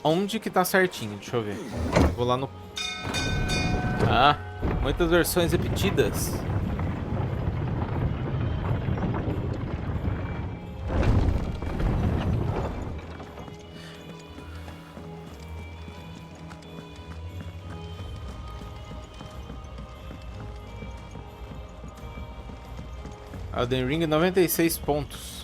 onde que tá certinho. Deixa eu ver. Vou lá no... Ah, muitas versões repetidas. Elden Ring 96 pontos.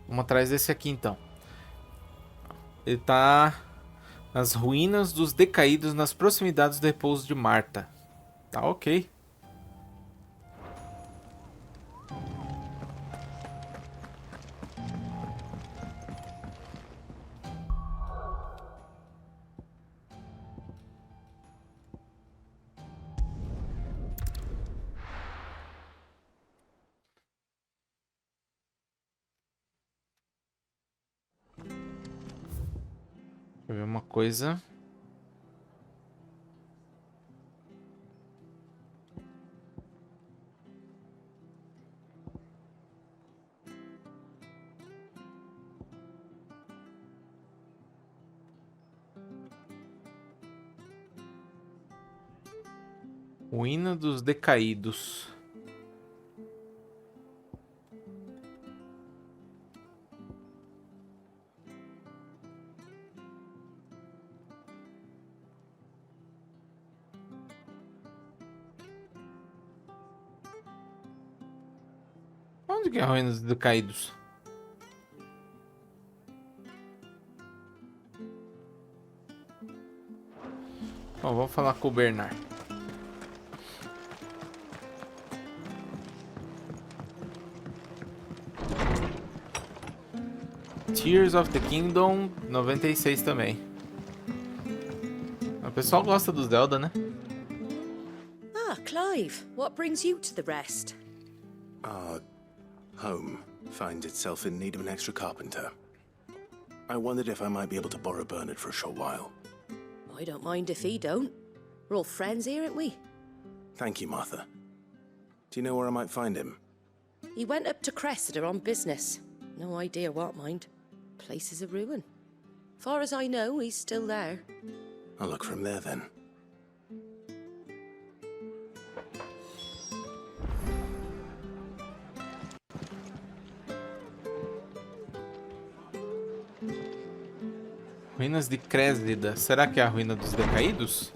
Vamos atrás desse aqui então. Ele tá nas ruínas dos decaídos nas proximidades do repouso de Marta. Tá ok. Deixa eu ver uma coisa. Ruína dos decaídos. Onde que é a ruína dos decaídos? Bom, vamos falar com o Bernard. Tears of the Kingdom 96 também. O pessoal gosta do Zelda, né? Ah, Clive, what brings you to the rest? Our home finds itself in need of an extra carpenter. I wondered if I might be able to borrow Bernard for a short while. I don't mind if he don't. We're all friends here, aren't we? Thank you, Martha. Do you know where I might find him? He went up to Cressida on business. No idea what, mind. Place is a ruin. Far as I know, he's still there. I'll look for him there then. Ruínas de Cressida. Será que é a ruína dos decaídos?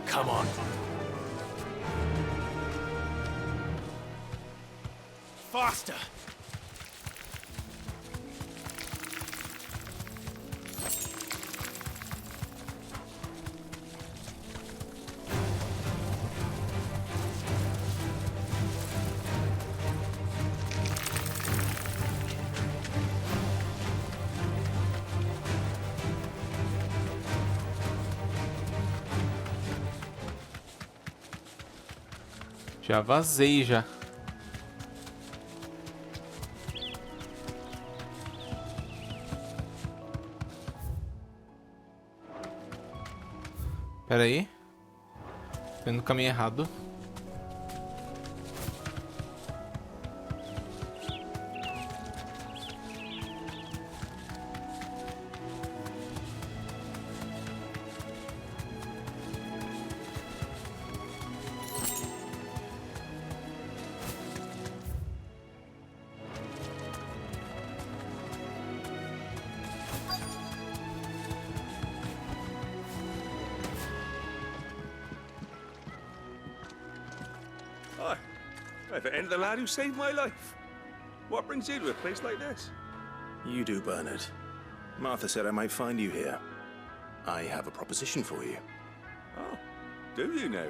Come on. Faster! Já vazei já. Pera aí. Tô indo no caminho errado. Hi. If it ain't the lad who saved my life. What brings you to a place like this? You do, Bernard. Martha said I might find you here. I have a proposition for you. Oh, do you now?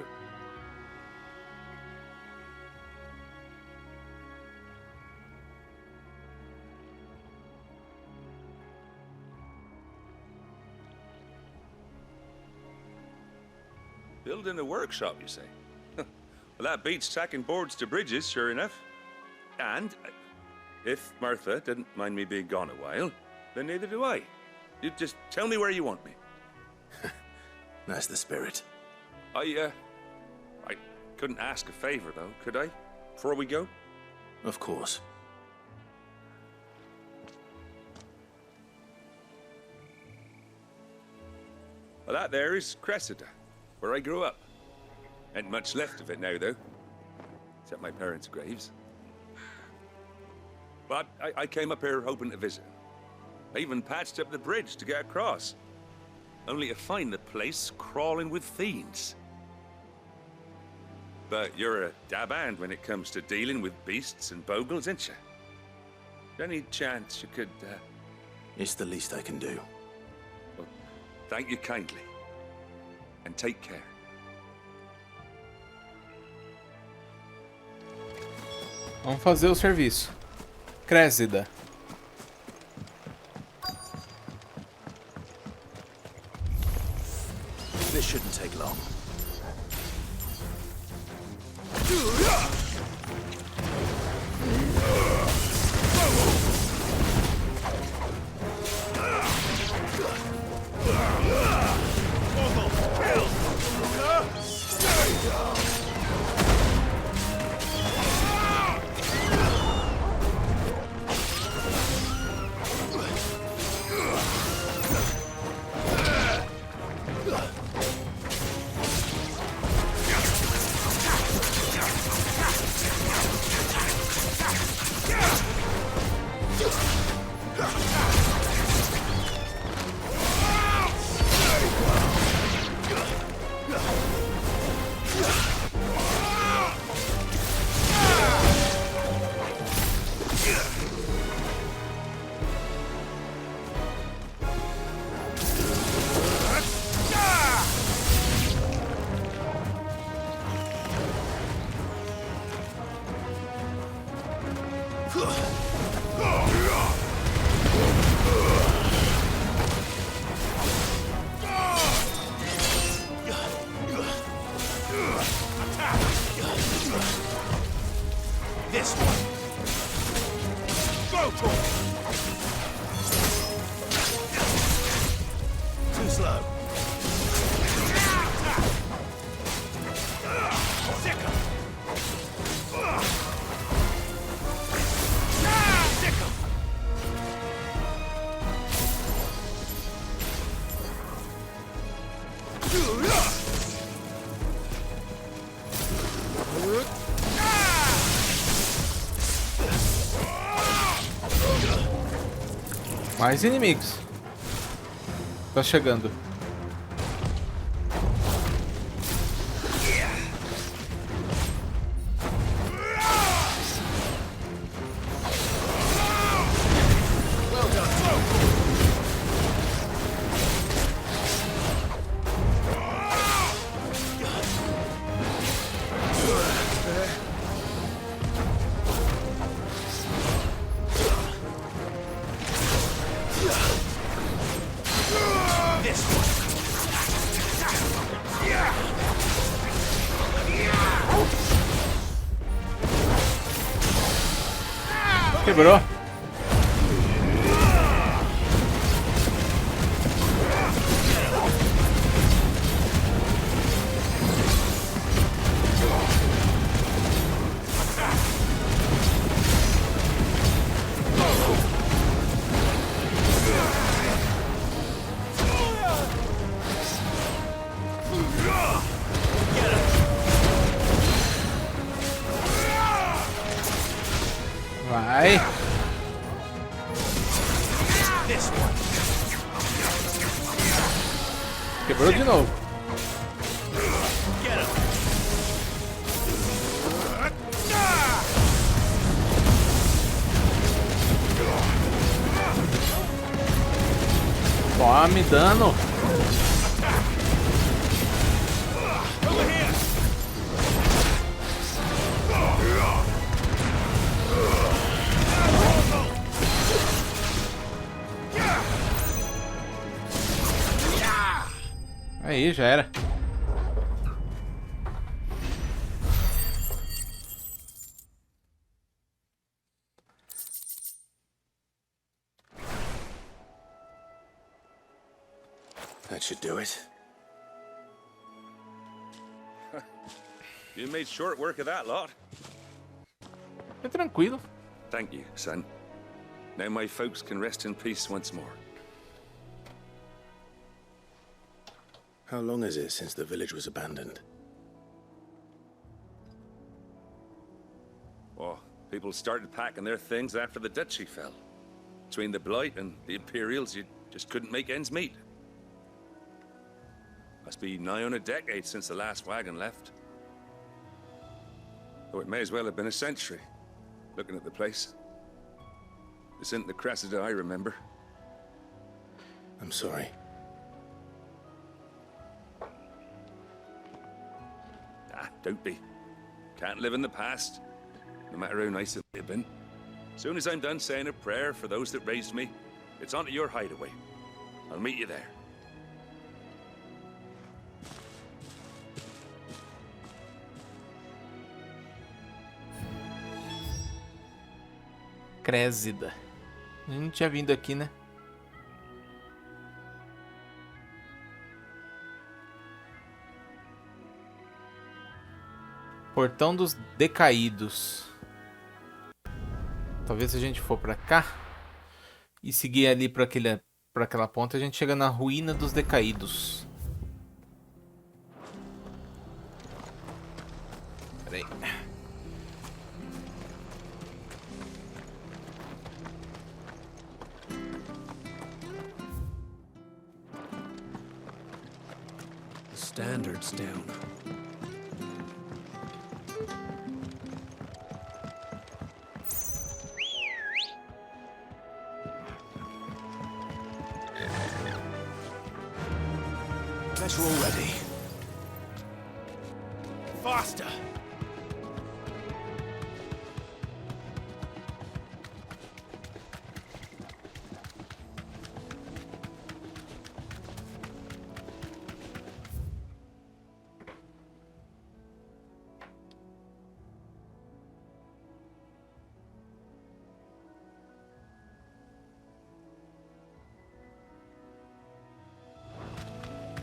Building a workshop, you say? Well, that beats tacking boards to bridges, sure enough. And if Martha didn't mind me being gone a while, then neither do I. You just tell me where you want me. That's the spirit. I couldn't ask a favor, though, could I? Before we go? Of course. Well, that there is Cressida, where I grew up. Ain't much left of it now, though. Except my parents' graves. But I came up here hoping to visit. I even patched up the bridge to get across. Only to find the place crawling with fiends. But you're a dab hand when it comes to dealing with beasts and bogles, ain't you? Any chance you could, It's the least I can do. Well, thank you kindly. And take care. Vamos fazer o serviço. Cressida. This shouldn't take long. This one. Go for it. Too slow. Sick 'em. Sick 'em. Mais inimigos. Tá chegando. Quebrou. Vai. Quebrou de novo. Tome dano. Aí, já era. That should do it. You made short work of that lot. É tranquilo. Thank you, son. Now my folks can rest in peace once more. How long is it since the village was abandoned? Oh, people started packing their things after the duchy fell. Between the Blight and the Imperials, you just couldn't make ends meet. Must be nigh on a decade since the last wagon left. Though it may as well have been a century, looking at the place. This isn't the Cressida I remember. I'm sorry. Ah, don't be. Can't live in the past, no matter how nice it may have been. Soon as I'm done saying a prayer for those that raised me, it's on to your hideaway. I'll meet you there. Cressida. A gente não tinha vindo aqui, né? Portão dos Decaídos. Talvez se a gente for pra cá e seguir ali pra aquela ponta, a gente chega na ruína dos Decaídos. Pera aí. Standards down. Bet you're all ready. Faster!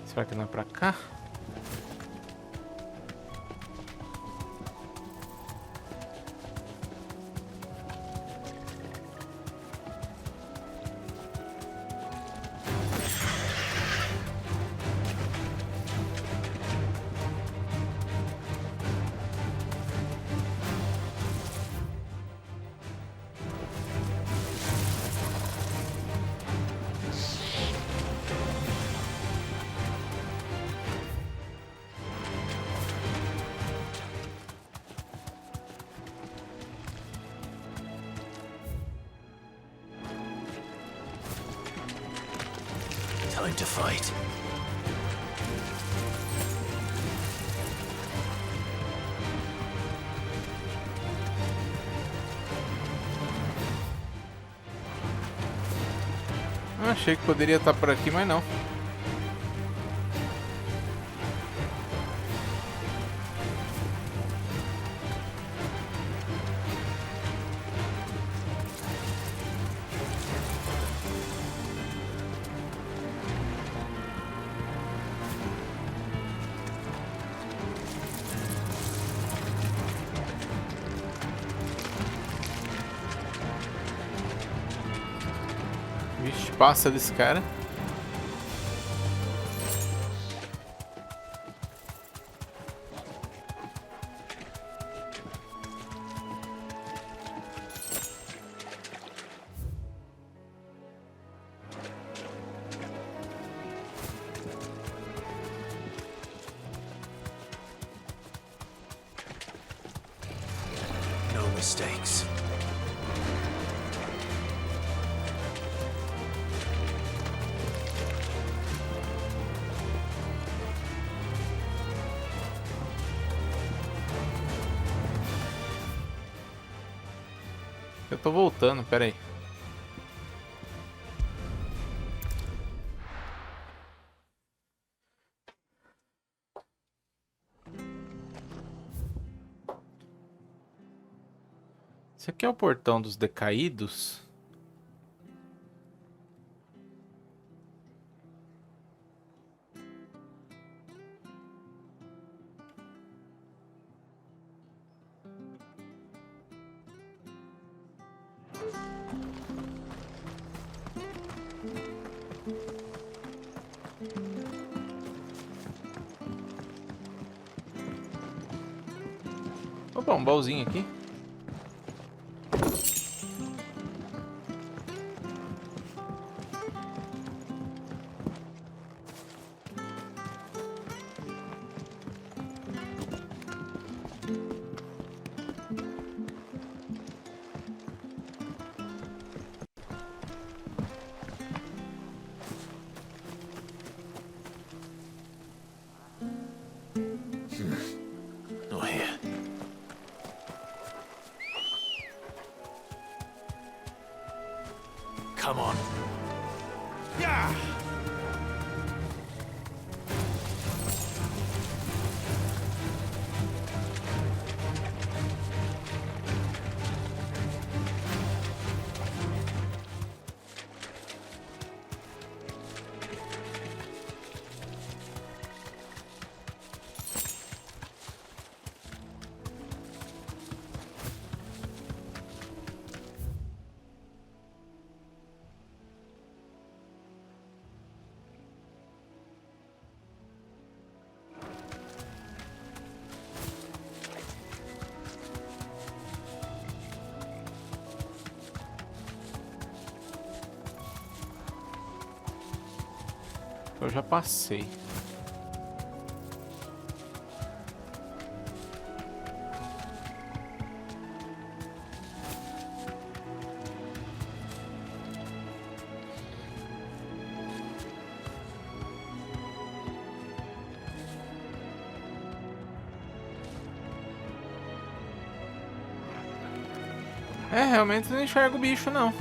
Será que não é pra cá? Time to fight. Eu achei que poderia estar por aqui, mas não. Vixe, passa desse cara. mistakes. Eu tô voltando, pera aí. Esse aqui é o portão dos decaídos. Opa, um baúzinho aqui. Not here. Come on. Yeah! Eu já passei. É, realmente não enxergo o bicho, não.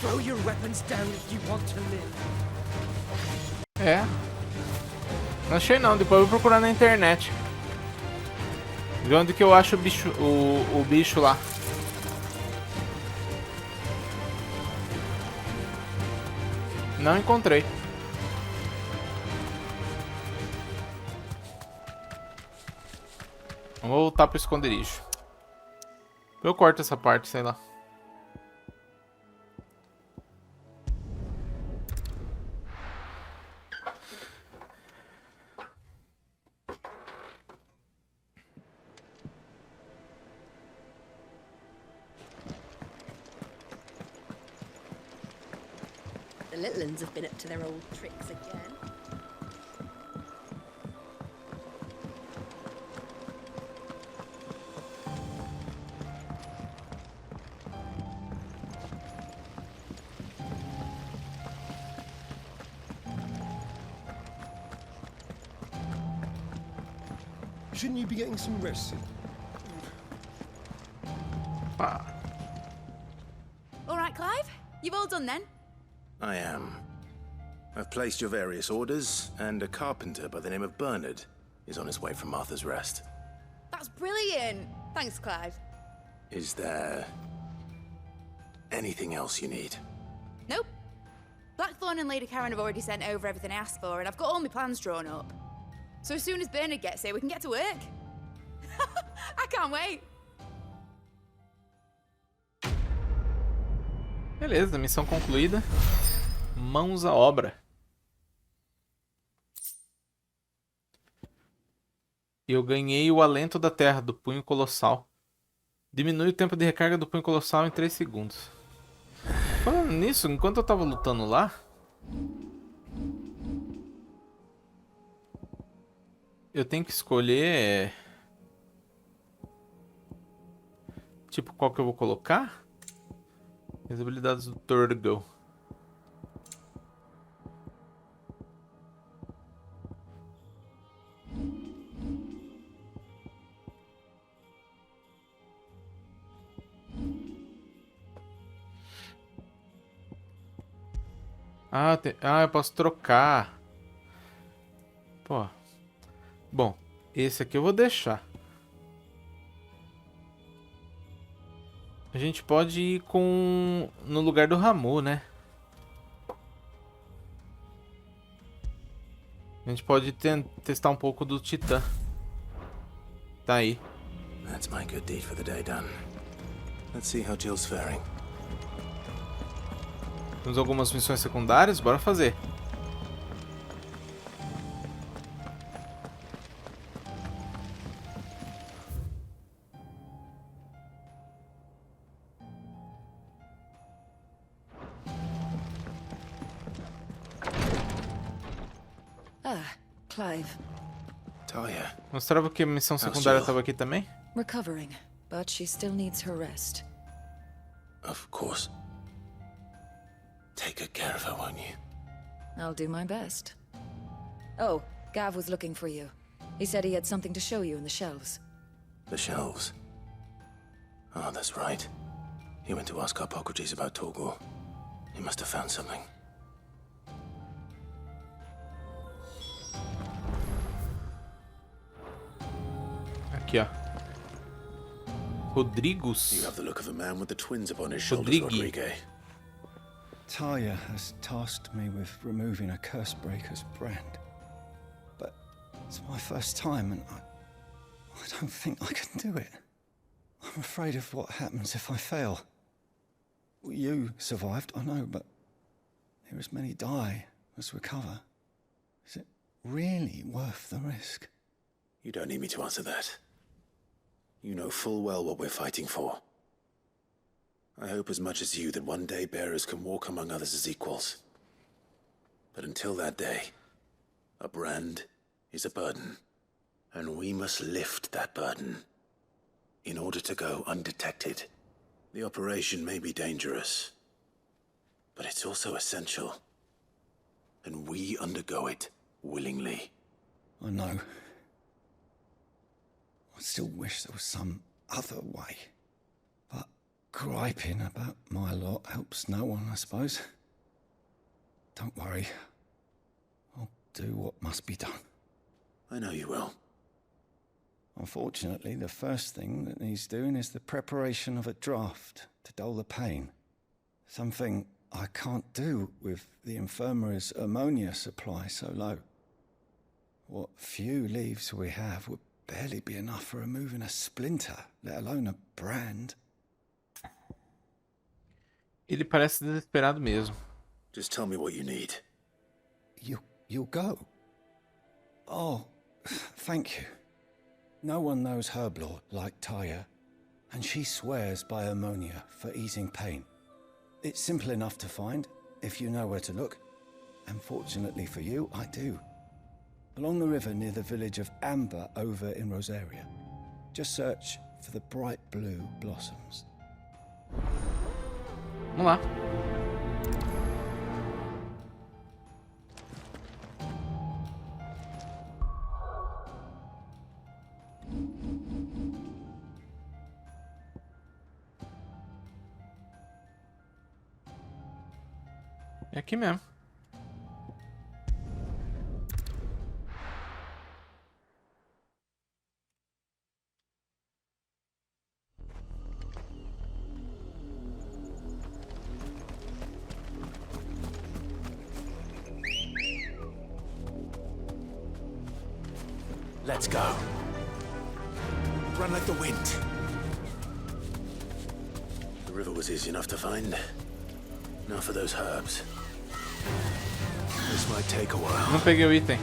Throw your weapons down if you want to live. É. Não achei não, depois eu vou procurar na internet. Ver onde que eu acho o bicho, o bicho lá. Não encontrei. Vamos voltar pro esconderijo. Eu corto essa parte, sei lá. The little uns have been up to their old tricks again. Shouldn't you be getting some rest? Ah, All right, Clive? You've all done then? I am. I've placed your various orders, and a carpenter by the name of Bernard is on his way from Martha's Rest. That's brilliant! Thanks, Clive. Is there anything else you need? Nope. Blackthorn and Lady Karen have already sent over everything I asked for, and I've got all my plans drawn up. So as soon as Bernard gets here, we can get to work. I can't wait. Beleza, missão concluída. Mãos à obra. Eu ganhei o alento da terra do punho colossal. Diminui o tempo de recarga do punho colossal em 3 segundos. Falando nisso, enquanto eu tava lutando lá, eu tenho que escolher tipo qual que eu vou colocar. As habilidades do Turtle. Eu posso trocar. Pô. Bom, esse aqui eu vou deixar. A gente pode ir no lugar do Ramu, né? A gente pode testar um pouco do Titã. Tá aí. That's my good deed for the day done. Let's see how Jill's faring. Temos algumas missões secundárias, bora fazer. Clive. Talia. Mostrava que a missão secundária estava aqui também? Recovering, but she still needs her rest. Of course. Take good care of her, won't you? I'll do my best. Oh, Gav was looking for you. He said he had something to show you in the shelves. The shelves. Oh, that's right. He went to ask Harpocrates about Torgor. He must have found something. Aqui, ó. Rodrigues. You have the look of a man with the twins upon his shoulders, Rodrigue. Talia has tasked me with removing a Cursebreaker's brand. But it's my first time and I don't think I can do it. I'm afraid of what happens if I fail. You survived, I know, but here as many die as recover. Is it really worth the risk? You don't need me to answer that. You know full well what we're fighting for. I hope as much as you that one day bearers can walk among others as equals. But until that day, a brand is a burden, and we must lift that burden in order to go undetected. The operation may be dangerous, but it's also essential, and we undergo it willingly. I know. I still wish there was some other way. But griping about my lot helps no one, I suppose. Don't worry. I'll do what must be done. I know you will. Unfortunately, the first thing that needs doing is the preparation of a draft to dull the pain. Something I can't do with the infirmary's ammonia supply so low. What few leaves we have would barely be enough for removing a splinter, let alone a brand. Ele parece desesperado mesmo. Just tell me what you need. You'll go? Oh, thank you. No one knows Herblore like Talia, and she swears by ammonia for easing pain. It's simple enough to find, if you know where to look. And fortunately for you, I do. Along the river near the village of Amber over in Rosaria. Just search for the bright blue blossoms. Vamos lá. É aqui mesmo. Let's go. Run like the wind. The river was easy enough to find. Now for those herbs. This might take a while. Não peguei o item.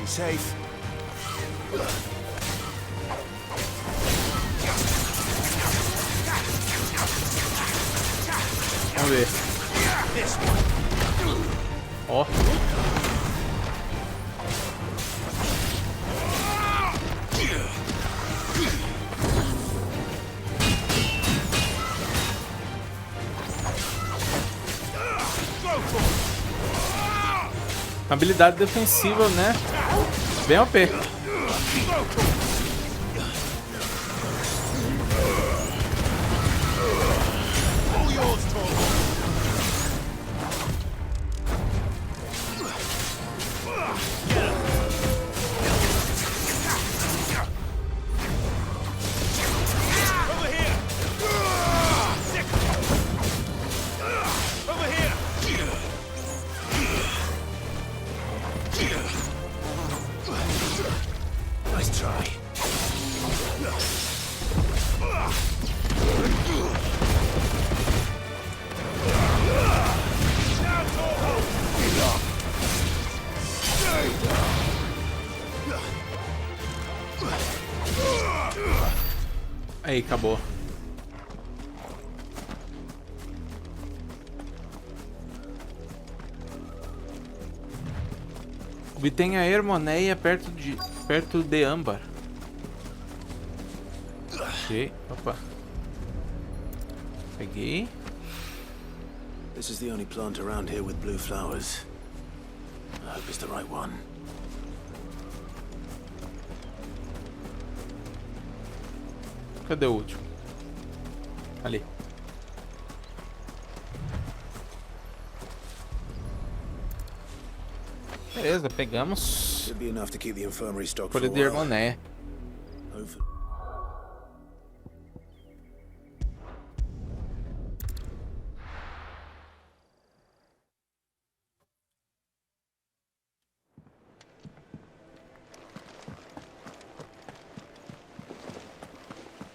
Be safe. Vamos ver. Ó. Habilidade defensiva, né? Bem OP. Nice try. Aí, acabou. Obtenha a Hermoneia perto de âmbar. Ok, opa. Peguei. This is the only plant around here with blue flowers. I hope it's the right one. Cadê o último? Ali. Beleza, pegamos. Should be enough to keep the infirmary stocked for Folha a de while. Hermoneia. Hopefully.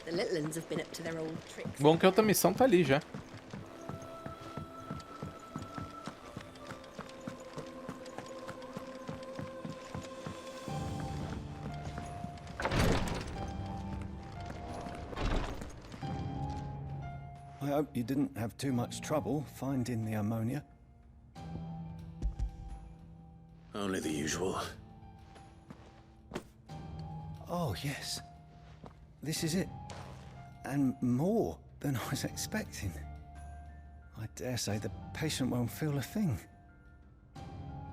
The little uns have been up to their old tricks. Bom que a outra missão tá ali já. I hope you didn't have too much trouble finding the ammonia. Only the usual. Oh, yes. This is it. And more than I was expecting. I dare say the patient won't feel a thing.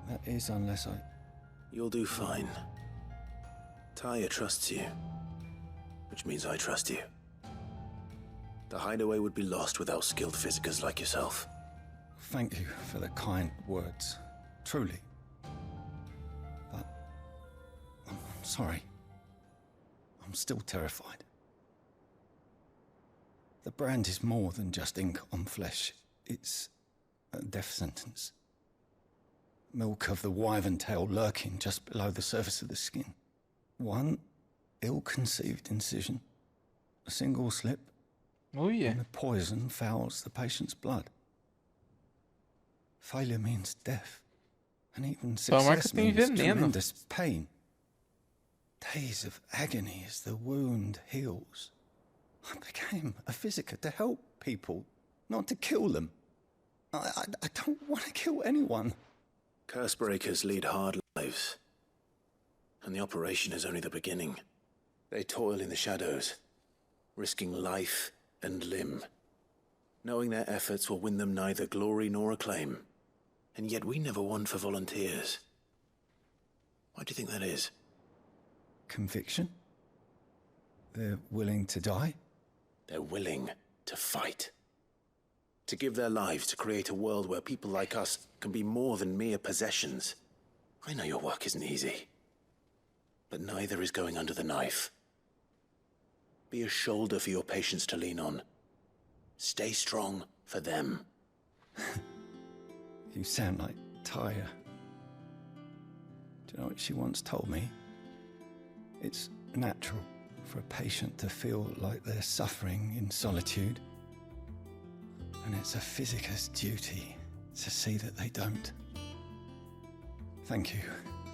That is, unless I... You'll do fine. Tyre trusts you. Which means I trust you. The hideaway would be lost without skilled physicers like yourself. Thank you for the kind words. Truly. But... I'm sorry. I'm still terrified. The brand is more than just ink on flesh. It's a death sentence. Milk of the wyvern tail lurking just below the surface of the skin. One ill-conceived incision, a single slip, Oh yeah. and the poison fouls the patient's blood. Failure means death, and even Só a marca success tem means veneno. tremendous pain. Days of agony as the wound heals. I became a physiker to help people, not to kill them. I don't want to kill anyone. Curse breakers lead hard lives. And the operation is only the beginning. They toil in the shadows, risking life and limb, knowing their efforts will win them neither glory nor acclaim. And yet we never won for volunteers. Why do you think that is? Conviction? They're willing to die? They're willing to fight. To give their lives to create a world where people like us can be more than mere possessions. I know your work isn't easy. but neither is going under the knife. Be a shoulder for your patients to lean on. Stay strong for them. You sound like Tyre. Do you know what she once told me? It's natural for a patient to feel like they're suffering in solitude. And it's a physicist's duty to see that they don't. Thank you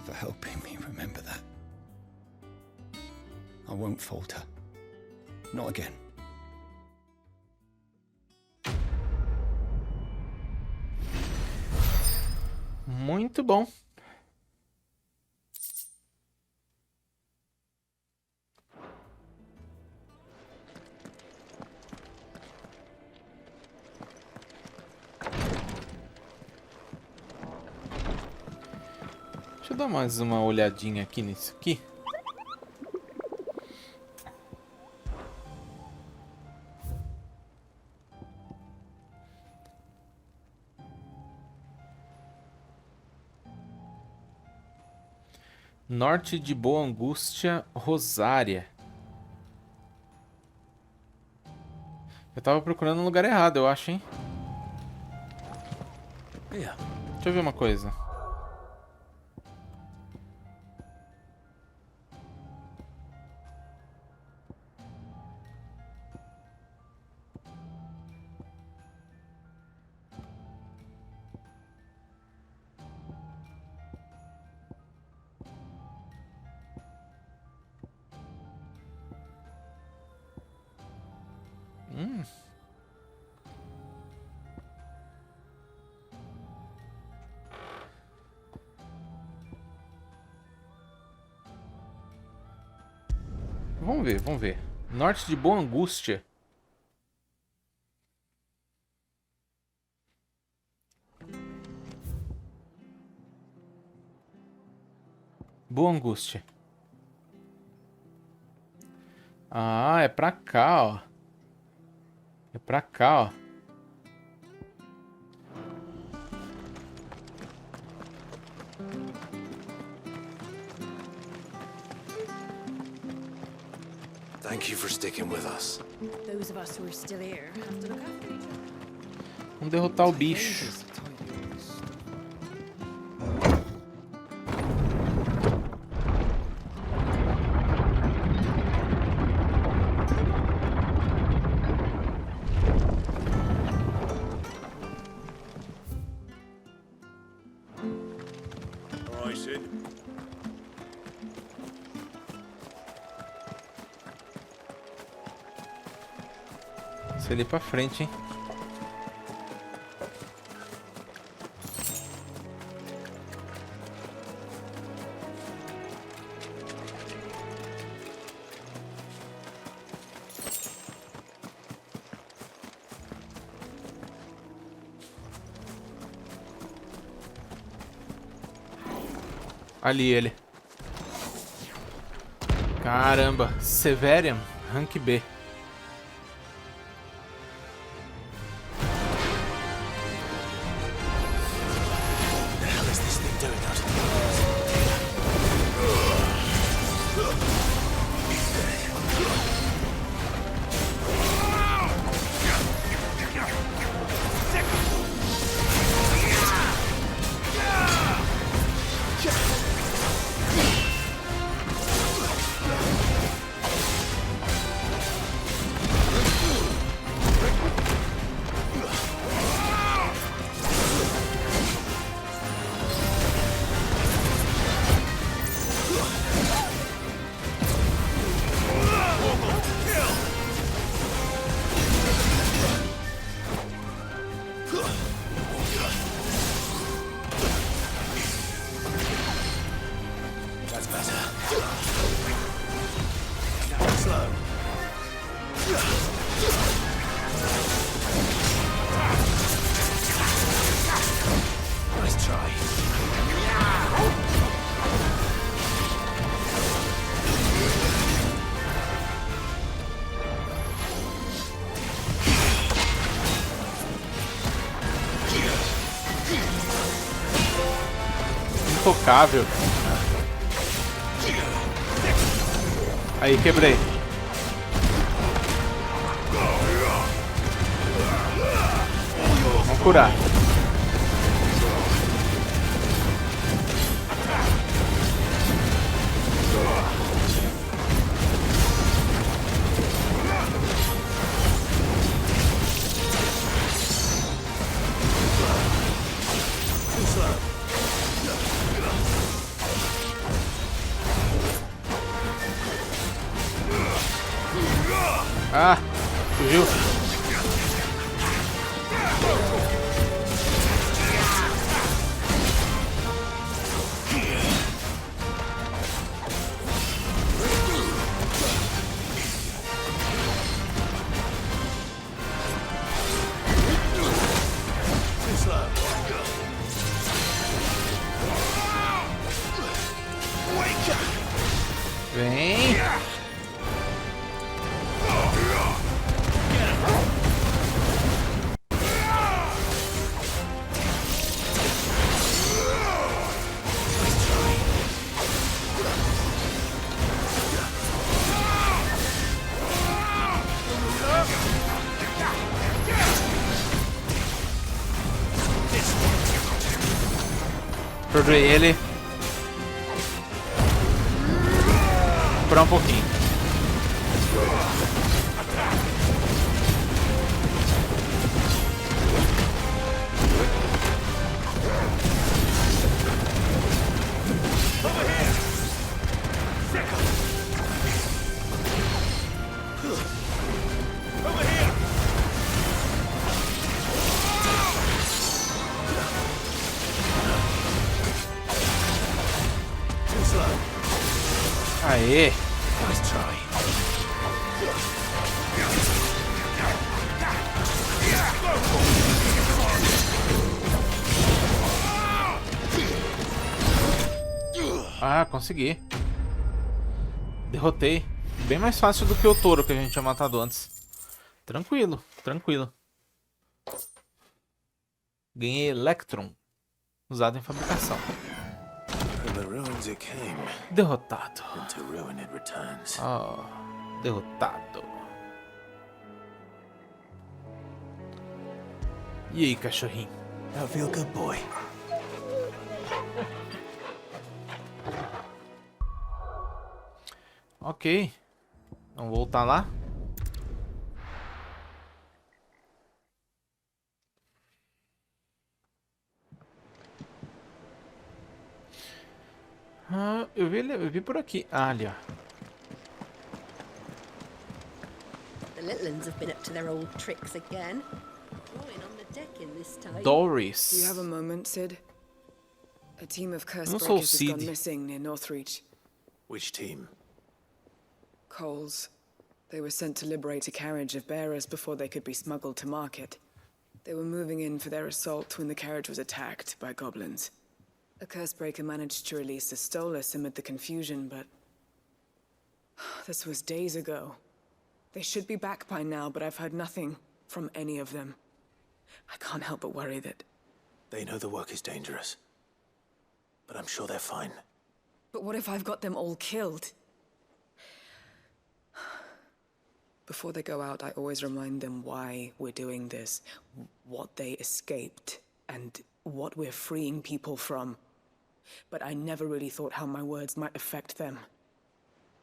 for helping me remember that. I won't falter. Not again. Muito bom. Deixa eu dar mais uma olhadinha aqui nisso aqui. Norte de Boa Angústia, Rosária. Eu tava procurando no lugar errado, eu acho, hein? Deixa eu ver uma coisa. Vamos ver, vamos ver. Norte de Boa Angústia. Boa Angústia. Ah, é pra cá, ó. É pra cá, ó. Thank you for sticking with us. Those of us who are still here have to look after each other. Vamos derrotar o bicho. All right, Sid. Isso ali pra frente, hein? Ali ele. Caramba, Severian, rank B. The hell is this thing doing out? That's better. Now slow. Nice try. Intocável. Aí, quebrei. Vamos curar. Ah, fugiu. Vem. Perdoei ele. Por um pouquinho. Aê! Nice try. Ah, consegui. Derrotei. Bem mais fácil do que o touro que a gente tinha matado antes. Tranquilo, tranquilo. Ganhei Electron, usado em fabricação. From the ruins it came, Derrotado. into ruin it returns. Oh, derrotado. E aí, cachorrinho? Now feel good, boy. Ok. Vamos voltar lá. Ah, eu vi por aqui. Ah, ali, ó. The little uns have been up to their old tricks again. Drawing on the decking this time. Doris. Do you have a moment, Sid? A team of curse Não sou o breakers has gone Sid. missing near Northreach. Which team? Coles. They were sent to liberate a carriage of bearers before they could be smuggled to market. They were moving in for their assault when the carriage was attacked by goblins. A cursebreaker managed to release the Stolas amid the confusion, but... this was days ago. They should be back by now, but I've heard nothing from any of them. I can't help but worry that... They know the work is dangerous. But I'm sure they're fine. But what if I've got them all killed? Before they go out, I always remind them why we're doing this, what they escaped, and what we're freeing people from. But I never really thought how my words might affect them.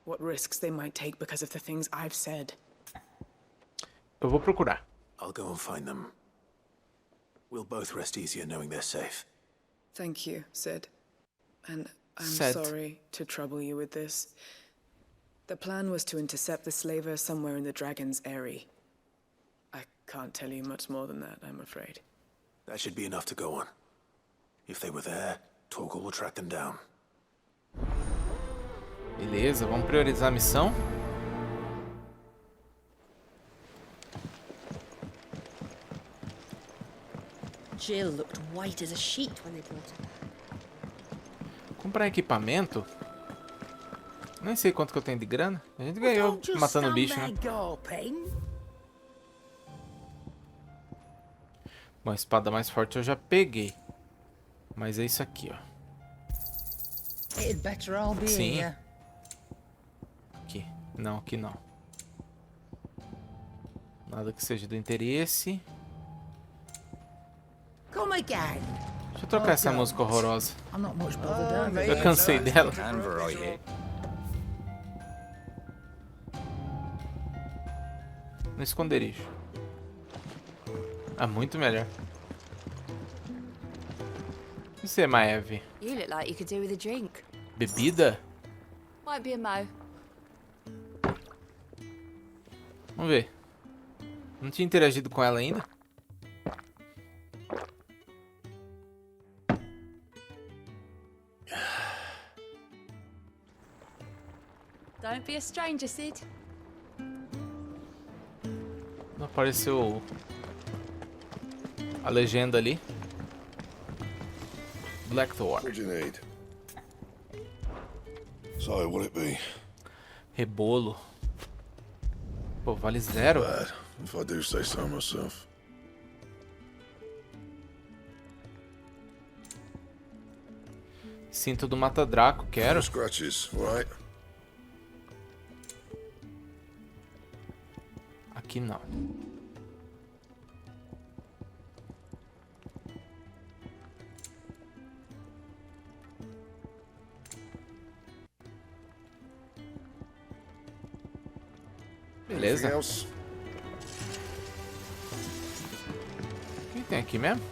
What risks they might take because of the things I've said. Eu vou procurar. I'll go and find them. We'll both rest easier knowing they're safe. Thank you, Sid. And I'm Sid. sorry to trouble you with this. The plan was to intercept the slaver somewhere in the Dragon's Eyrie. I can't tell you much more than that, I'm afraid. That should be enough to go on. If they were there, Torgal will track them down. Beleza, vamos priorizar a missão. Jill looked white as a sheet when they brought her back. Comprar equipamento. Nem sei quanto que eu tenho de grana. A gente ganhou matando bicho, né? Bom, a espada mais forte eu já peguei. Mas é isso aqui, ó. It'd better all be Sim. here. Aqui. Não, aqui não. Nada que seja do interesse. Come again. Deixa eu trocar essa música horrorosa. I'm not much bothered. Eu cansei dela. No esconderijo. Ah, muito melhor. E você, Maeve? You look like you could do with a drink. Bebida? Might be a mo. Vamos ver. Não tinha interagido com ela ainda? Don't be a stranger, Sid. Não apareceu a legenda ali. Blackthorn. What do you need? So, what'll it be? Rebolo. Pô, vale 0. Bad, if I do say so myself. Cinto do Mata-Draco, quero. No scratches, right? Aqui não. Beleza. Anything else? O que tem aqui mesmo?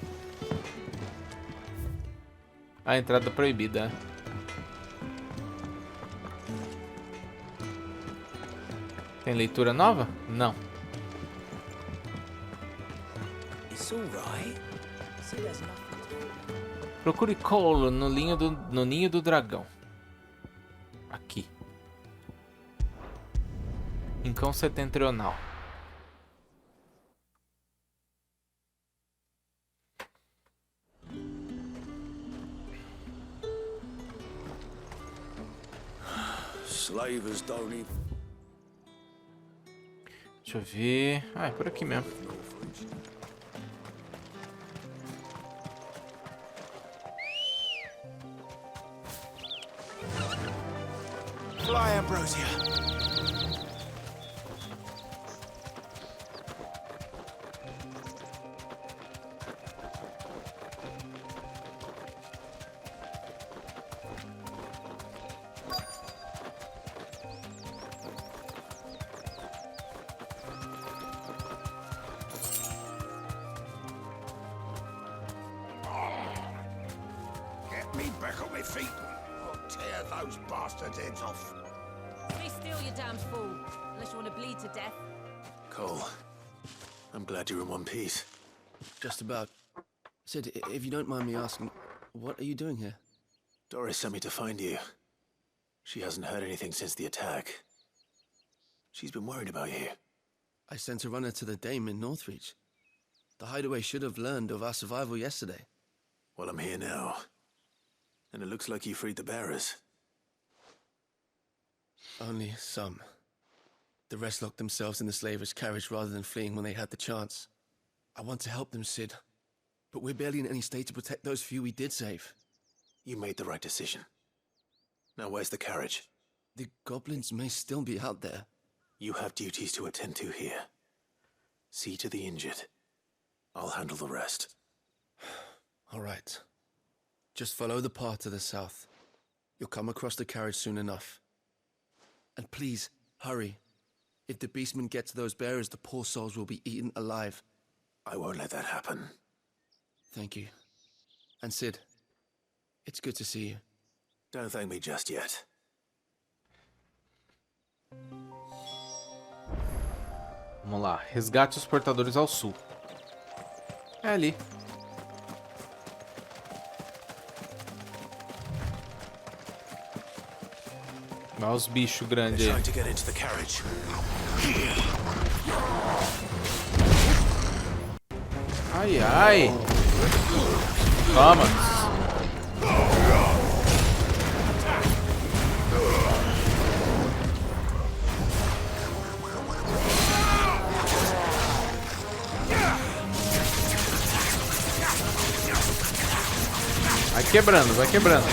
A entrada proibida. Tem leitura nova? Não. It's all right. So there's nothing. Procure Cole no ninho do dragão. Aqui. Rincão setentrional. Slavers don't even. Deixa eu ver. Ah, é por aqui mesmo. Fly, Ambrosia. Get me back on my feet. I'll tear those bastards' heads off. Stay still, you damned fool. Unless you want to bleed to death. Cole, I'm glad you're in one piece. Just about. Sid, if you don't mind me asking, what are you doing here? Doris sent me to find you. She hasn't heard anything since the attack. She's been worried about you. I sent a runner to the Dame in Northreach. The hideaway should have learned of our survival yesterday. Well, I'm here now. And it looks like you freed the bearers. Only some. The rest locked themselves in the slavers' carriage rather than fleeing when they had the chance. I want to help them, Sid. But we're barely in any state to protect those few we did save. You made the right decision. Now where's the carriage? The goblins may still be out there. You have duties to attend to here. See to the injured. I'll handle the rest. All right. Just follow the path to the south. You'll come across the carriage soon enough. And please, hurry. If the beastmen get to those bearers, the poor souls will be eaten alive. I won't let that happen. Thank you. And Sid, it's good to see you. Don't thank me just yet. Vamos lá. Resgate os portadores ao sul. É ali. Olha os bichos grandes aí. Trying to get into the carriage. Ai, ai. Toma. Vai quebrando, vai quebrando.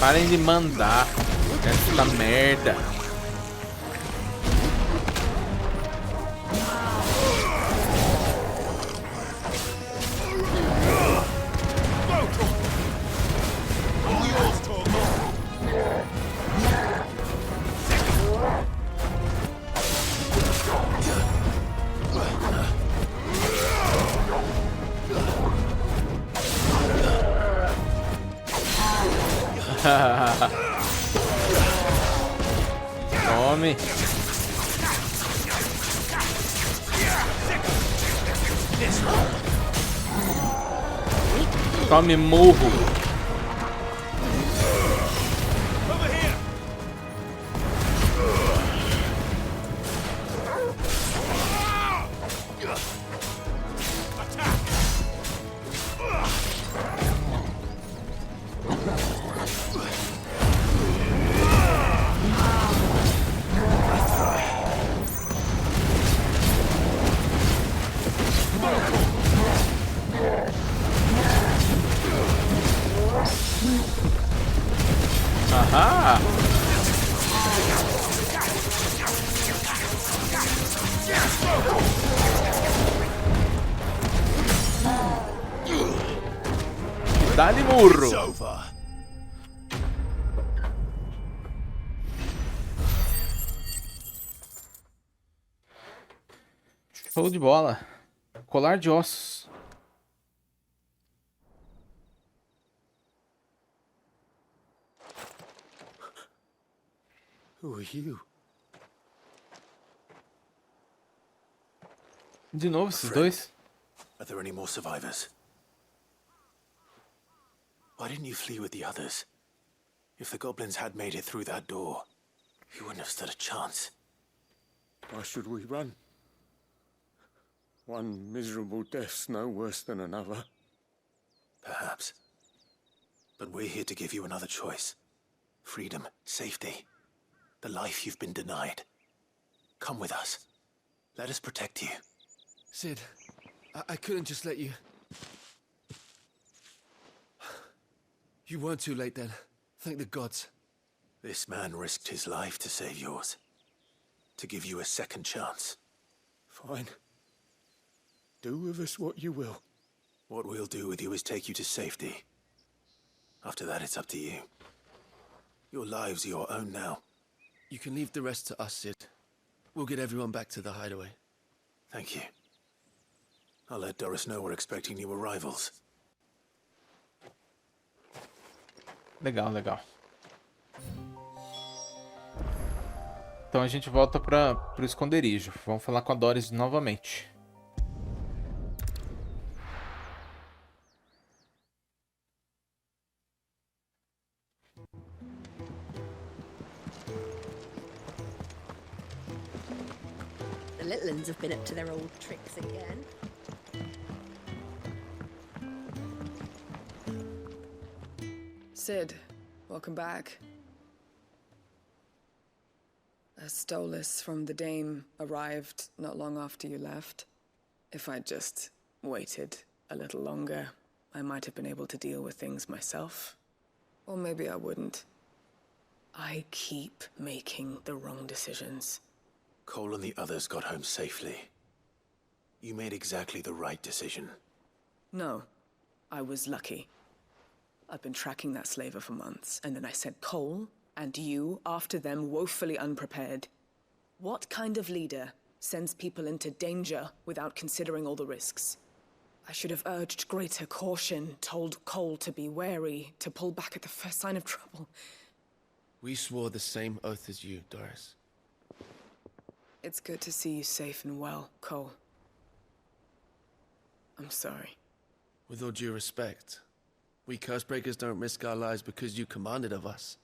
Parem de mandar essa merda. Tome. Tome murro. Ahá! Dá-lhe murro! Show de bola! Colar de ossos. Who are you? De novo esses dois. Are there any more survivors? Why didn't you flee with the others? If the goblins had made it through that door, you wouldn't have stood a chance. Why should we run? One miserable death's no worse than another. Perhaps. But we're here to give you another choice. Freedom, safety. The life you've been denied. Come with us. Let us protect you. Sid, I couldn't just let you... You weren't too late then. Thank the gods. This man risked his life to save yours. To give you a second chance. Fine. Do with us what you will. What we'll do with you is take you to safety. After that, it's up to you. Your lives are your own now. You can leave the rest to us, Sid. We'll get everyone back to the hideaway. Thank you. I'll let Doris know we're expecting new arrivals. Legal, legal. Então a gente volta pro esconderijo. Vamos falar com a Doris novamente. The little uns have been up to their old tricks again. Sid, welcome back. A stolus from the Dame arrived not long after you left. If I'd just waited a little longer, I might have been able to deal with things myself. Or maybe I wouldn't. I keep making the wrong decisions. Cole and the others got home safely. You made exactly the right decision. No, I was lucky. I've been tracking that slaver for months, and then I sent Cole and you after them woefully unprepared. What kind of leader sends people into danger without considering all the risks? I should have urged greater caution, told Cole to be wary, to pull back at the first sign of trouble. We swore the same oath as you, Doris. It's good to see you safe and well, Cole. I'm sorry. With all due respect, we Cursebreakers don't risk our lives because you commanded of us.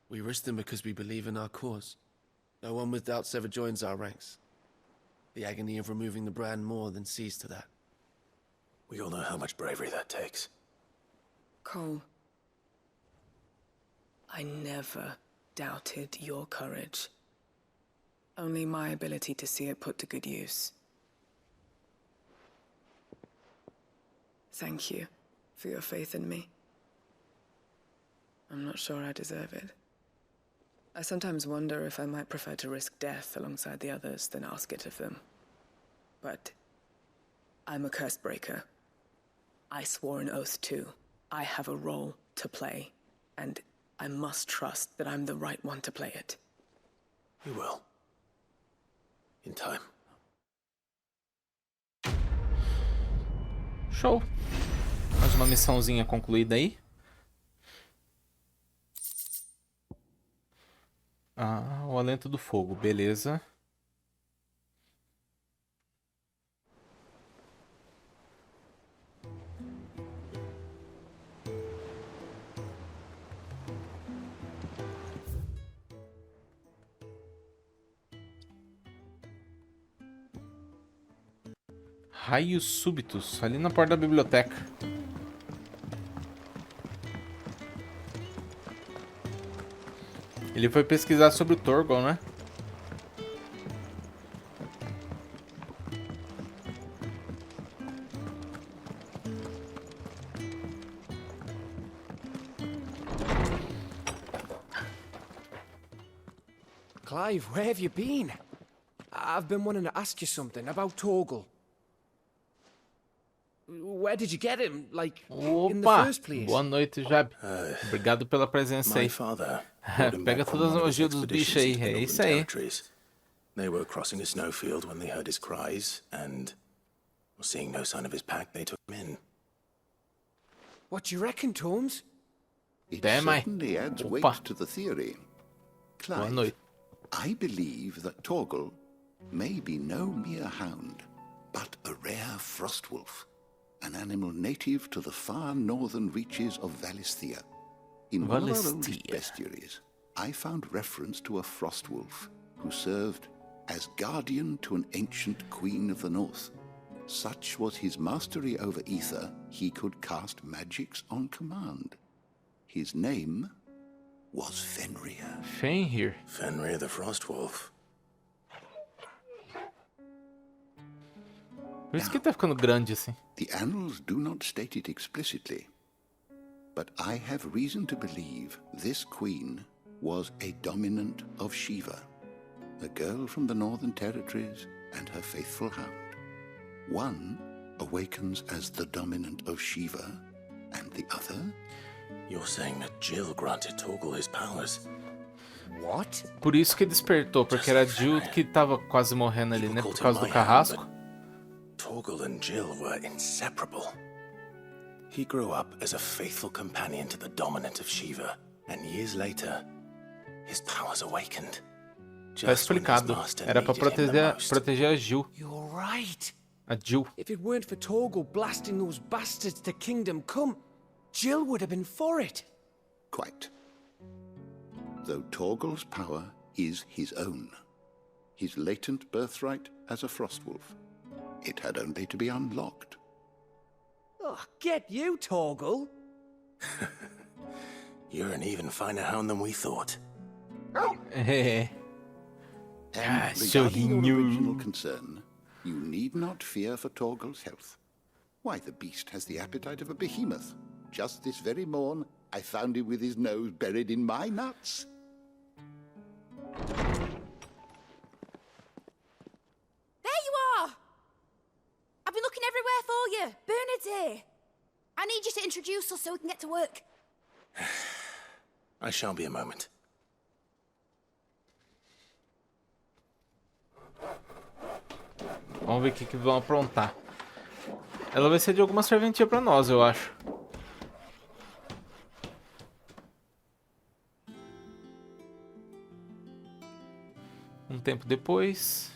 We risk them because we believe in our cause. No one with doubts ever joins our ranks. The agony of removing the brand more than sees to that. We all know how much bravery that takes. Cole, I never doubted your courage. Only my ability to see it put to good use. Thank you for your faith in me. I'm not sure I deserve it. I sometimes wonder if I might prefer to risk death alongside the others than ask it of them. But I'm a curse breaker. I swore an oath too. I have a role to play, and I must trust that I'm the right one to play it. You will. In time. Show. Mais uma missãozinha concluída aí. Ah, o alento do fogo, beleza. Raios súbitos, ali na porta da biblioteca. Ele foi pesquisar sobre o Torgal, né? Clive, where have you been? I've been wanting to ask you something about Torgal. Where did you get him? Like, in the Opa! first place? Boa noite, Jab. Obrigado pela presença aí. My father brought him Pega back from todas as one of his magias dos bichos aí, expeditions into the é Northern isso aí. Territories. They were crossing a snowfield when they heard his cries, and seeing no sign of his pack, they took him in. What do you reckon, Tomes? It Damn, certainly adds weight Opa. to the theory. Boa Clive, noite. I believe that Torgal may be no mere hound, but a rare frostwolf, an animal native to the far northern reaches of Valisthea. In one of our oldest Valisthea. bestiaries, I found reference to a frostwolf who served as guardian to an ancient queen of the north. Such was his mastery over ether, he could cast magics on command. His name was Fenrir. Fenrir. Fenrir the Frostwolf. Por isso que ele tá ficando grande assim. The annals do not state it explicitly, but I have reason to believe this queen was a dominant of Shiva, a girl from the Northern Territories and her faithful hound. One awakens as the dominant of Shiva, and the other? You're saying that Jill granted Torgal his powers? What? Por isso que despertou, porque era Jill que tava quase morrendo ali, né? Por causa do carrasco. Torgal and Jill were inseparable. He grew up as a faithful companion to the dominant of Shiva, and years later, his powers awakened. Tá explicado. Era pra proteger a Jill. You're right. A Jill. If it weren't for Torgal blasting those bastards to Kingdom Come, Jill would have been for it. Quite. Though Torgal's power is his own, his latent birthright as a frostwolf. It had only to be unlocked. Oh, get you, Torgal. You're an even finer hound than we thought. É. And so he regarding your knew. original concern, you need not fear for Torgal's health. Why, the beast has the appetite of a behemoth. Just this very morn, I found him with his nose buried in my nuts. There you are! I've been looking everywhere for you. Bernard's here. I need you to introduce us so we can get to work. I shall be a moment. Vamos ver o que vão aprontar. Ela vai ser de alguma serventia pra nós, eu acho. Um tempo depois.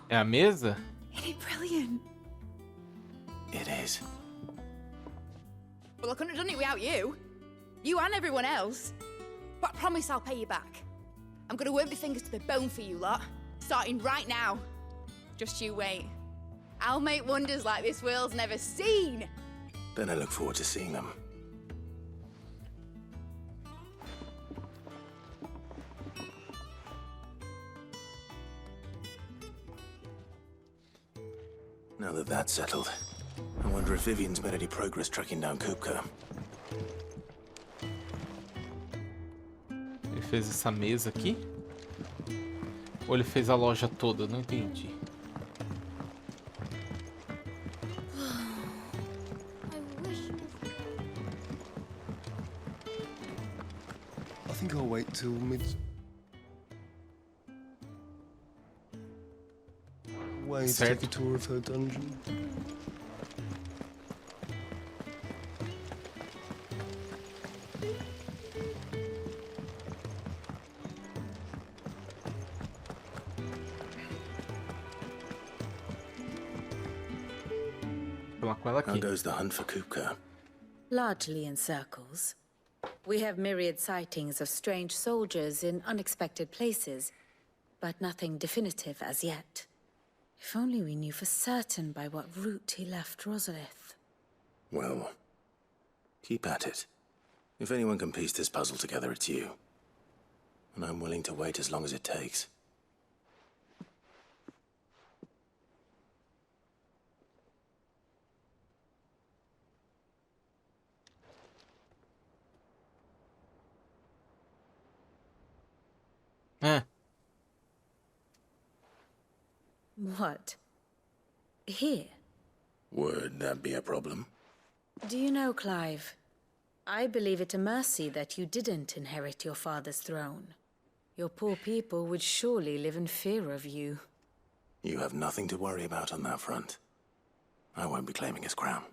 É a mesa? Isn't it brilliant? It is. Well, I couldn't have done it without you. You and everyone else. But I promise I'll pay you back. I'm gonna work my fingers to the bone for you lot. Starting right now. Just you wait. I'll make wonders like this world's never seen. Then I look forward to seeing them. that that's settled, I wonder if Vivian's made any progress tracking down Kupka. Ele fez essa mesa aqui? Ou ele fez a loja toda? Não entendi. I think I'll wait till mid. Way to take a tour of her dungeon. How goes the hunt for Kupka? Largely in circles. We have myriad sightings of strange soldiers in unexpected places, but nothing definitive as yet. If only we knew for certain by what route he left Rosalith. Well, keep at it. If anyone can piece this puzzle together, it's you. And I'm willing to wait as long as it takes. What? Here? Would that be a problem? Do you know, Clive, I believe it a mercy that you didn't inherit your father's throne. Your poor people would surely live in fear of you. You have nothing to worry about on that front. I won't be claiming his crown.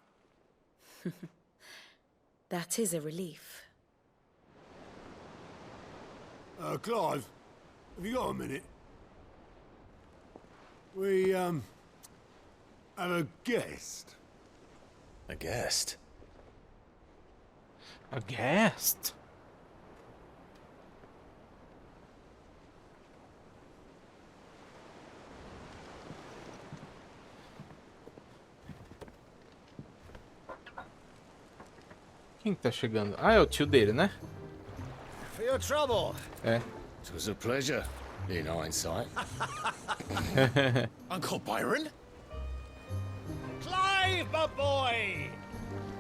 That is a relief. Clive, have you got a minute? We, have a guest. A guest? A guest? Quem que tá chegando? Ah, é o tio dele, né? For your trouble. É. It was a pleasure, in hindsight. Uncle Byron? Clive, my boy!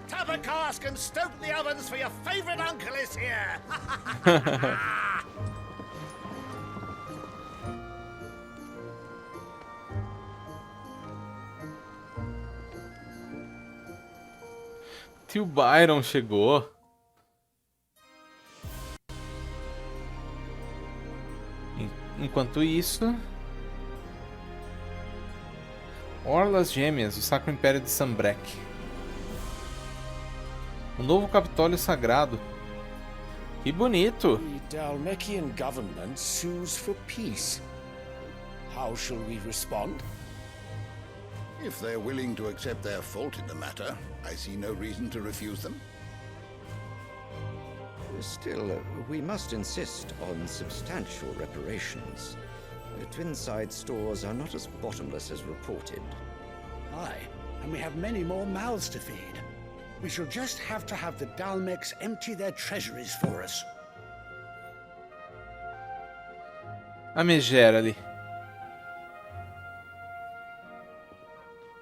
Tap a cask and stoke the ovens for your favourite uncle is here! Tio Byron chegou. Enquanto isso... Orlas Gêmeas, o Sacro Império de Sambrek. O novo Capitólio Sagrado. Que bonito! The Dalmekian government sues for peace. How shall we respond? If they're willing to accept their fault in the matter, I see no reason to refuse them. Still, we must insist on substantial reparations. Twinside stores are not as bottomless as reported. Aye, and we have many more mouths to feed. We shall just have to have the Dalmecs empty their treasuries for us. A megera ali.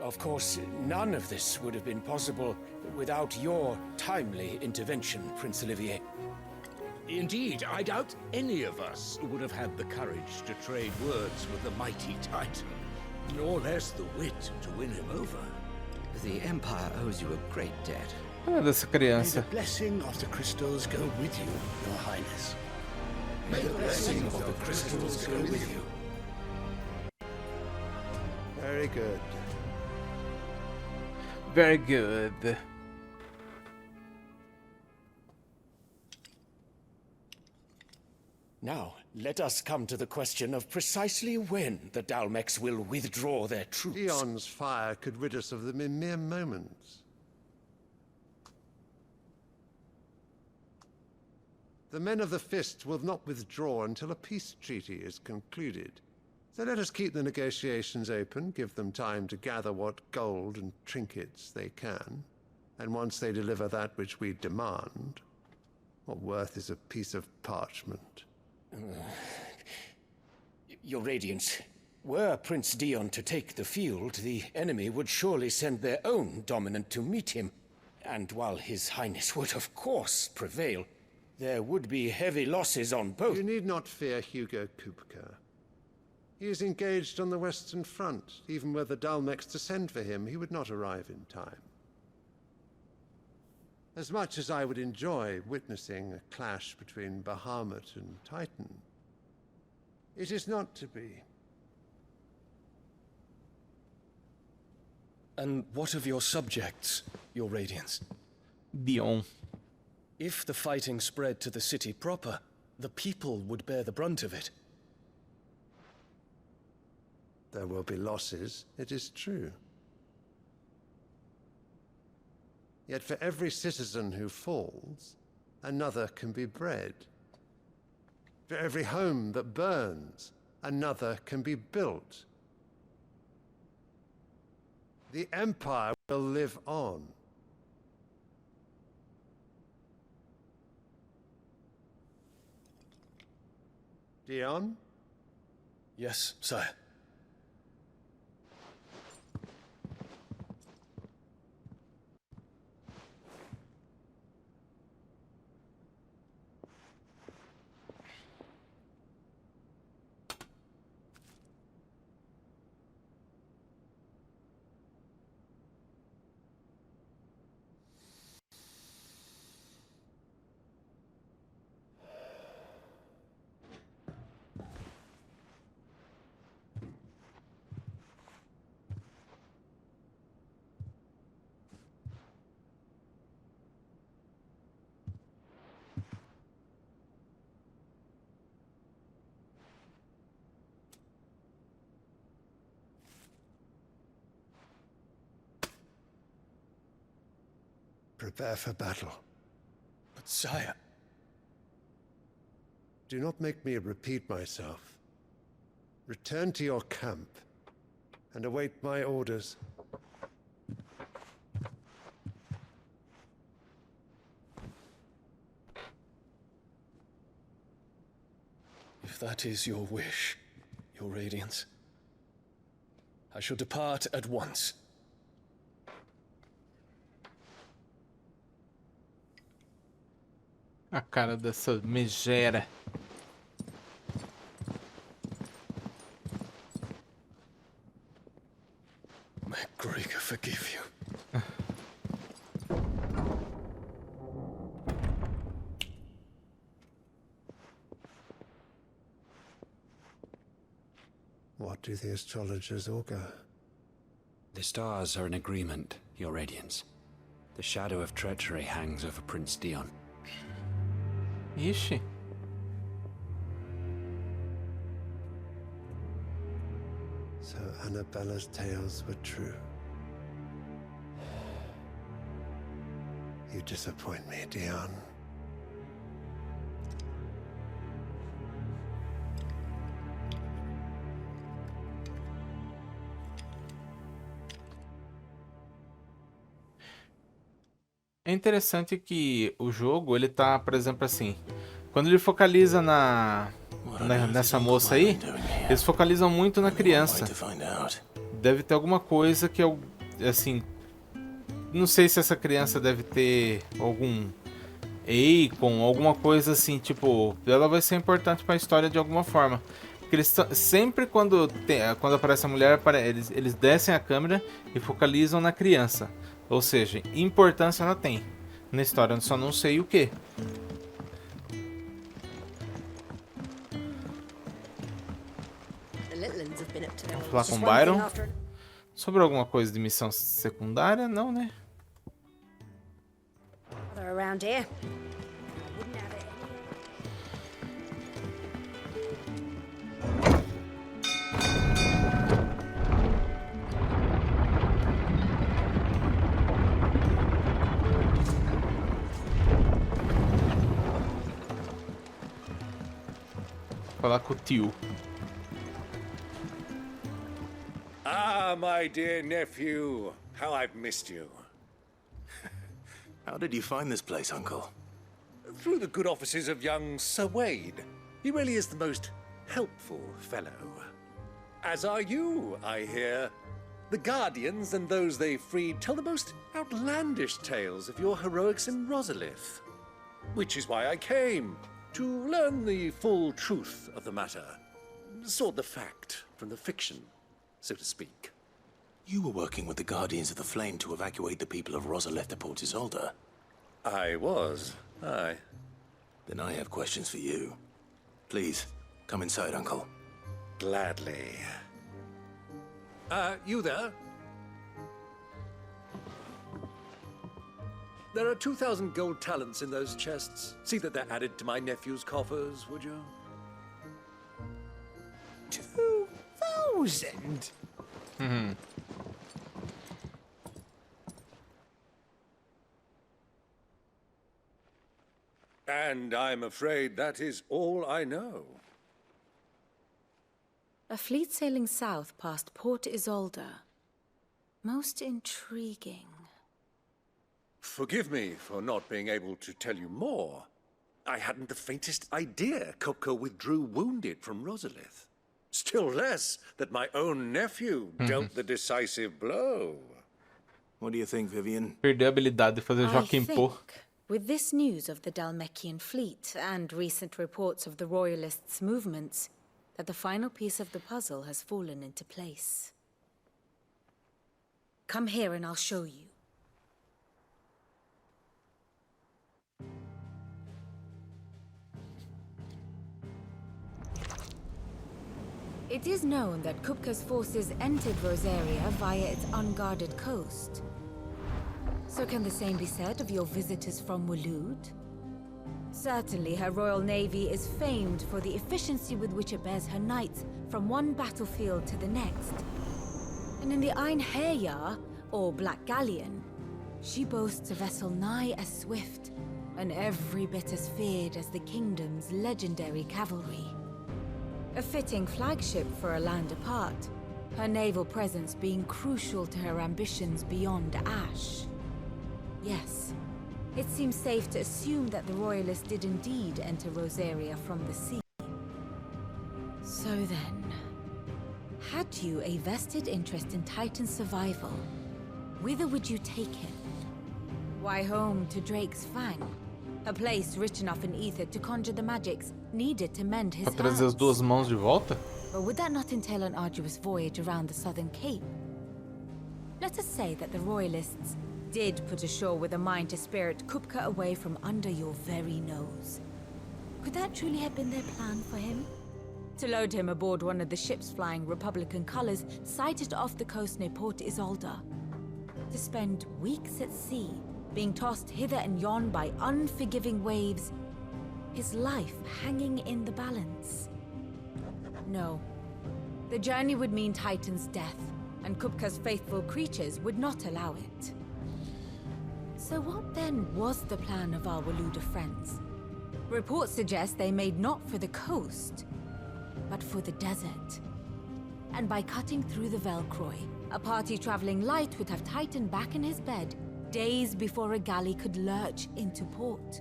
Of course, none of this would have been possible without your timely intervention, Prince Olivier. Indeed, I doubt any of us would have had the courage to trade words with the mighty Titan, nor less the wit to win him over. The Empire owes you a great debt. Olha dessa May criança. the blessing of the crystals go with you, Your Highness. May the blessing of the crystals go with you. Very good. Very good. Now, let us come to the question of precisely when the Dalmecs will withdraw their troops. Eon's fire could rid us of them in mere moments. The men of the Fist will not withdraw until a peace treaty is concluded. So let us keep the negotiations open, give them time to gather what gold and trinkets they can. And once they deliver that which we demand, what worth is a piece of parchment? Your Radiance, Were Prince Dion to take the field, the enemy would surely send their own dominant to meet him. And while His Highness would of course prevail, there would be heavy losses on both. You need not fear Hugo Kupka. He is engaged on the Western Front. Even were the Dalmex to send for him, he would not arrive in time. As much as I would enjoy witnessing a clash between Bahamut and Titan, it is not to be. And what of your subjects, Your Radiance? Dion. If the fighting spread to the city proper, the people would bear the brunt of it. There will be losses, it is true. Yet for every citizen who falls, another can be bred. For every home that burns, another can be built. The Empire will live on. Dion? Yes, sire. Prepare for battle. But sire... Do not make me repeat myself. Return to your camp and await my orders. If that is your wish, Your Radiance, I shall depart at once. A cara dessa megera. May Gregor forgive you. What do the astrologers augur? The stars are in agreement, Your Radiance. The shadow of treachery hangs over Prince Dion. Ixi. So Annabella's tales were true. You disappoint me, Dion. É interessante que o jogo, ele tá, por exemplo, assim, quando ele focaliza nessa moça aí, eles focalizam muito na criança. Deve ter alguma coisa que eu, assim, não sei se essa criança deve ter algum Akon, alguma coisa assim, tipo, ela vai ser importante para a história de alguma forma. Porque eles sempre quando aparece a mulher, eles descem a câmera e focalizam na criança. Ou seja, importância ela tem na história, eu só não sei o que. Vamos falar com o Byron sobre alguma coisa de missão secundária? Não, né? Falar com o tio. Ah, my dear nephew, how I've missed you. How did you find this place, Uncle? Through the good offices of young Sir Wade. He really is the most helpful fellow. As are you, I hear. The Guardians and those they freed tell the most outlandish tales of your heroics in Rosalith. Which is why I came, to learn the full truth of the matter. Sort the fact from the fiction, so to speak. You were working with the Guardians of the Flame to evacuate the people of Rosalith to Port Isolde. I was, aye. Then I have questions for you. Please, come inside, Uncle. Gladly. You there? There are 2,000 gold talents in those chests. See that they're added to my nephew's coffers, would you? 2,000? And I'm afraid that is all I know. A fleet sailing south past Port Isolde. Most intriguing. Forgive me for not being able to tell you more. I hadn't the faintest idea Kupka withdrew wounded from Rosalith. Still less that my own nephew dealt the decisive blow. What do you think, Vivian? Perdeu a habilidade de fazer Joaquim Pô. With this news of the Dhalmekian fleet and recent reports of the Royalists' movements, that the final piece of the puzzle has fallen into place. Come here and I'll show you. It is known that Kupka's forces entered Rosaria via its unguarded coast. So can the same be said of your visitors from Waloed? Certainly her royal navy is famed for the efficiency with which it bears her knights from one battlefield to the next. And in the Einherjar, or Black Galleon, she boasts a vessel nigh as swift and every bit as feared as the kingdom's legendary cavalry. A fitting flagship for a land apart, her naval presence being crucial to her ambitions beyond Ash. Yes, it seems safe to assume that the Royalists did indeed enter Rosaria from the sea. So then, had you a vested interest in Titan's survival, whither would you take him? Why, home to Drake's Fang, a place rich enough in ether to conjure the magics needed to mend his Pra trazer as duas mãos de volta? But would that not entail an arduous voyage around the southern cape? Let us say that the Royalists did put ashore with a mind to spirit Kupka away from under your very nose. Could that truly have been their plan for him? To load him aboard one of the ships flying Republican colors sighted off the coast near Port Isolde. To spend weeks at sea, being tossed hither and yon by unforgiving waves, his life hanging in the balance. No. The journey would mean Titan's death, and Kupka's faithful creatures would not allow it. So what then was the plan of our Waluda friends? Reports suggest they made not for the coast, but for the desert. And by cutting through the Velcroy, a party traveling light would have Titan back in his bed days before a galley could lurch into port.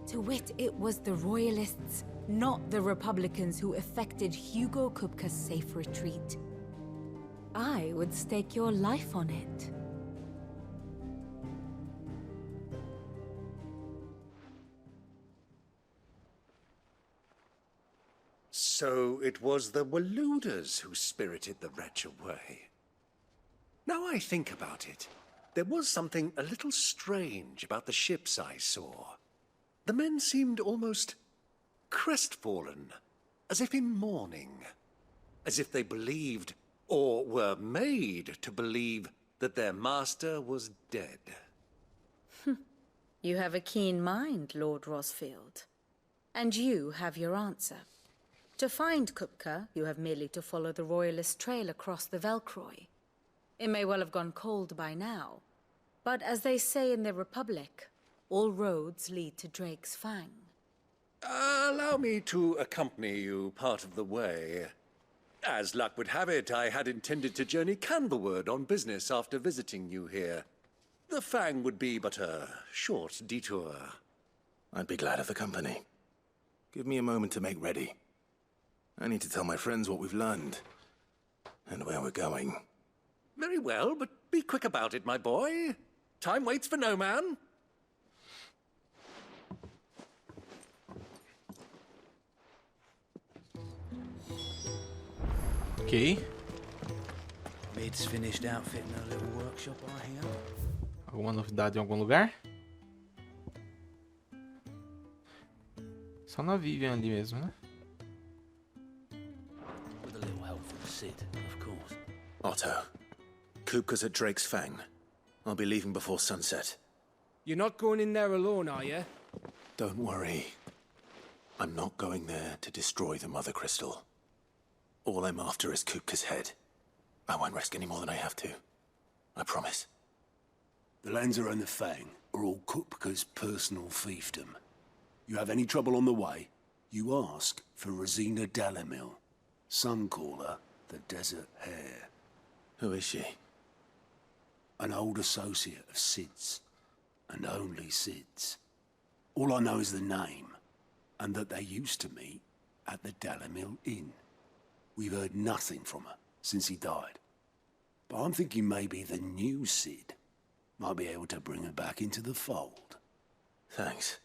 To wit, it was the Royalists, not the Republicans, who effected Hugo Kupka's safe retreat. I would stake your life on it. So it was the Waludas who spirited the wretch away. Now I think about it, there was something a little strange about the ships I saw. The men seemed almost crestfallen, as if in mourning, as if they believed, or were made to believe, that their master was dead. You have a keen mind, Lord Rosfield. And you have your answer. To find Kupka, you have merely to follow the Royalist trail across the Velcroy. It may well have gone cold by now, but as they say in the Republic, all roads lead to Drake's Fang. Allow me to accompany you part of the way. As luck would have it, I had intended to journey Canberward on business after visiting you here. The Fang would be but a short detour. I'd be glad of the company. Give me a moment to make ready. I need to tell my friends what we've learned. and where we're going. Very well, but be quick about it, my boy. Time waits for no man. Ok. Mid's finished outfitting a little workshop I hang out. Alguma novidade em algum lugar? Só na Vivian ali mesmo, né? With a little help from Sid, of course. Otto, Kupka's at Drake's Fang. I'll be leaving before sunset. You're not going in there alone, are you? Don't worry. I'm not going there to destroy the Mother Crystal. All I'm after is Kupka's head. I won't risk any more than I have to. I promise. The Lanza and the Fang are all Kupka's personal fiefdom. You have any trouble on the way, you ask for Rosina Dalamil, Suncaller, the Desert Hare. Who is she? An old associate of Sid's, and only Sid's. All I know is the name, and that they used to meet at the Dalamil Inn. We've heard nothing from her since he died. But I'm thinking maybe the new Sid might be able to bring her back into the fold. Thanks.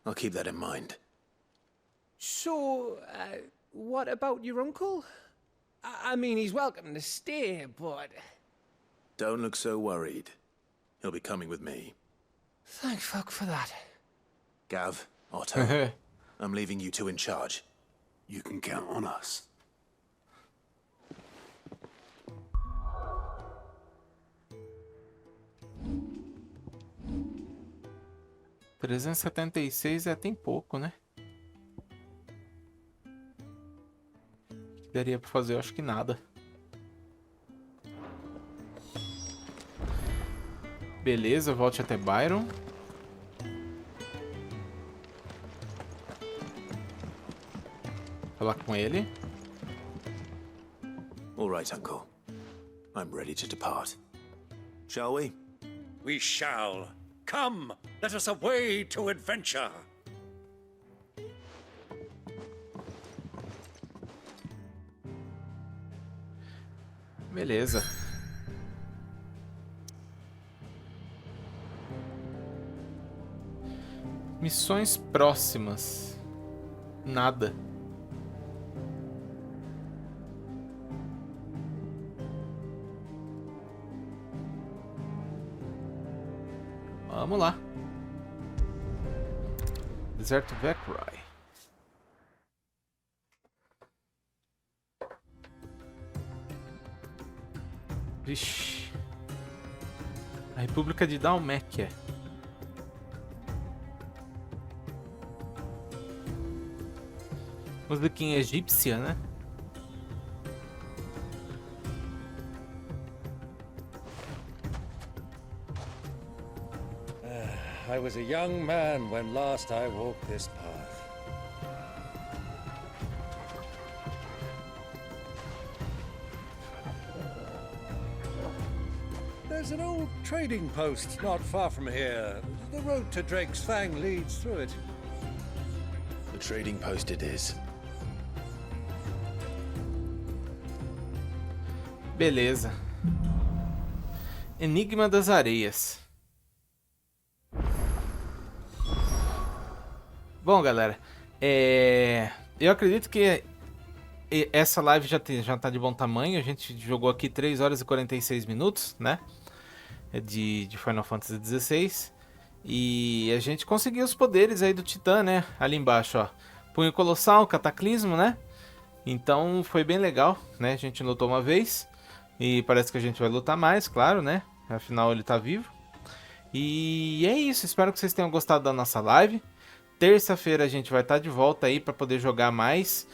I'll keep that in mind. So, what about your uncle? I mean, he's welcome to stay, but... Don't look so worried. He'll be coming with me. Thank fuck for that. Gav, Otto, I'm leaving you two in charge. You can count on us. 376 tem pouco, né? O que daria pra fazer? Eu acho que nada. Beleza, volte até Byron. Falar com ele. All right, Uncle. I'm ready to depart. Shall we? We shall. Come, let us away to adventure. Beleza. Missões próximas. Nada. Vamos lá. Deserto Vecrai. Vixe. A República de Dalméquia. Musiquinha egípcia, né? I was a young man when last I walked this path. There's an old trading post not far from here. The road to Drake's Fang leads through it. The trading post it is. Beleza. Enigma das Areias. Bom, galera, eu acredito que essa live já tá de bom tamanho. A gente jogou aqui 3 horas e 46 minutos, né? De Final Fantasy XVI. E a gente conseguiu os poderes aí do Titã, né? Ali embaixo, ó. Punho Colossal, Cataclismo, né? Então foi bem legal, né? A gente lutou uma vez. E parece que a gente vai lutar mais, claro, né? Afinal ele tá vivo. E é isso, espero que vocês tenham gostado da nossa live. Terça-feira a gente vai estar de volta aí para poder jogar mais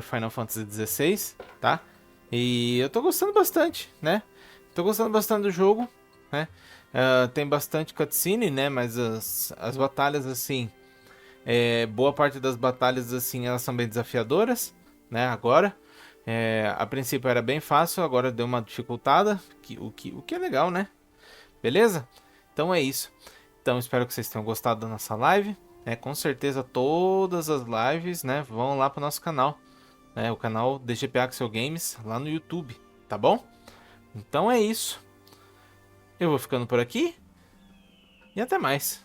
Final Fantasy XVI, tá? E eu tô gostando bastante, né? Tô gostando bastante do jogo, né? Tem bastante cutscene, né? Mas as batalhas, assim... boa parte das batalhas, assim, elas são bem desafiadoras, né? Agora, a princípio era bem fácil, agora deu uma dificultada, o que é legal, né? Beleza? Então é isso. Então espero que vocês tenham gostado da nossa live. Com certeza todas as lives, né, vão lá para o nosso canal, né, o canal Dgpaxiel Games lá no YouTube, tá bom? Então é isso. Eu vou ficando por aqui e até mais.